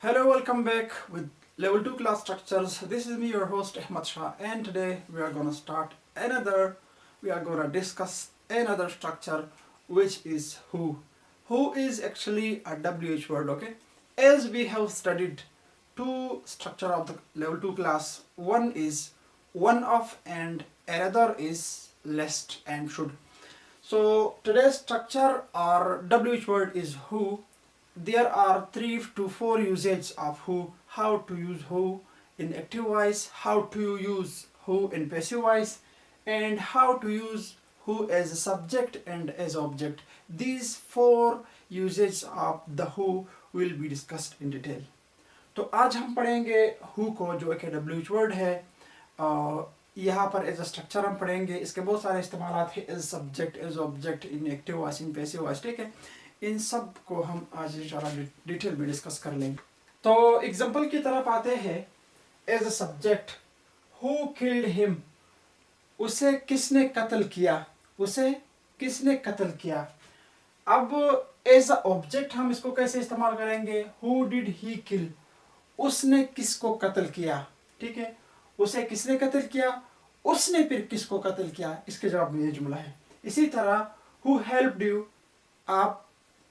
Hello, welcome back with level 2 class structures. This is me, your host Ahmad Shah, and today we are going to discuss another structure, which is who. Who is actually a WH word, okay? As we have studied two structure of the level 2 class, one is one of and another is lest and should. So today's structure or WH word is who. There are 3 to 4 usages of who, how to use who in active voice, how to use who in passive voice, and how to use who as a subject and as object. These 4 usages of the who will be discussed in detail. तो आज हम पढ़ेंगे who को, जो एक WH word है, यहाँ पर एज अ स्ट्रक्चर हम पढ़ेंगे. इसके बहुत सारे इस्तेमाल हैं, as subject, as object, in active voice, in passive voice. ठीक है, इन सब को हम आज इंशाल्लाह डिटेल में डिस्कस कर लेंगे. तो एग्जांपल की तरफ आते हैं. As a subject, who killed him, उसे किसने कत्ल किया, उसे किसने कत्ल किया. अब एज अ ऑब्जेक्ट हम इसको कैसे इस्तेमाल करेंगे. हु डिड ही किल, उसने किसको कत्ल किया. ठीक है, उसे किसने कत्ल किया, उसने फिर किसको कत्ल किया. इसके जवाब में ये जुमला है. इसी तरह हु हेल्प्ड यू, आप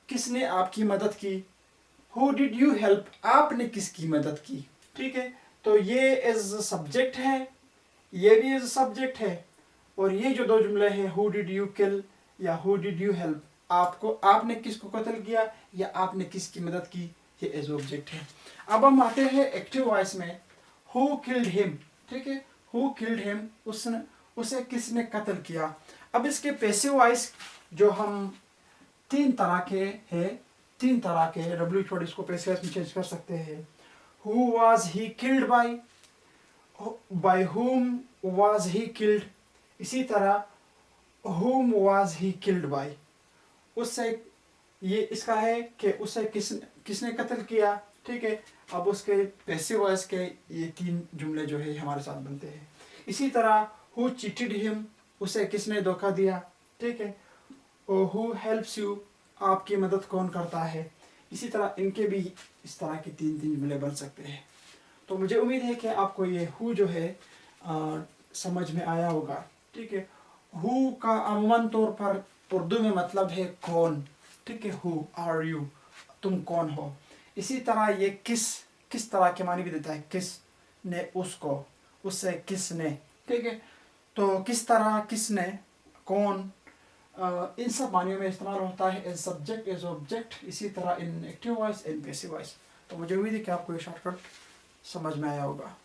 किसने आपकी मदद की. हु डिड यू हेल्प, आपने किसकी मदद की. ठीक है, तो ये एज सब्जेक्ट है, ये भी एज सब्जेक्ट है, और ये जो दो जुमले हैं हु डिड यू किल या हु डिड यू हेल्प, आपको, आपने किसको कत्ल किया या आपने किसकी मदद की, ये एज ऑब्जेक्ट है. अब हम आते हैं एक्टिव वॉइस में. Who killed him. ठीक है, हु किल्ड हिम, उसने, उसे किसने कत्ल किया. अब इसके पैसिव वॉइस जो हम तीन तरह के WH वर्ड इसको पैसिव वॉइस में चेंज कर सकते हैं. Who was he killed by, by whom was he killed. इसी तरह हुम वाज ही किल्ड बाय, उससे, ये इसका है कि उसे किसने कत्ल किया. ठीक है, अब उसके पैसिव वॉइस के ये तीन जुमले जो है हमारे साथ बनते हैं. इसी तरह हु चीटेड हिम, उसे किसने धोखा दिया. ठीक है, और हु हेल्प्स यू, आपकी मदद कौन करता है. इसी तरह इनके भी इस तरह के तीन जुमले बन सकते हैं. तो मुझे उम्मीद है कि आपको ये हु जो है समझ में आया होगा. ठीक है, हु का अमूमन तौर पर उर्दू में मतलब है कौन. ठीक है, हु आर यू, तुम कौन हो. इसी तरह ये किस तरह के मानी भी देता है. किस ने उसको, उससे किसने. ठीक है, तो किस तरह, किसने, कौन, इन सब मानियों में इस्तेमाल होता है एज सब्जेक्ट, एज ऑब्जेक्ट. इसी तरह in active voice, in passive voice. तो मुझे उम्मीद है कि आपको ये शॉर्टकट समझ में आया होगा.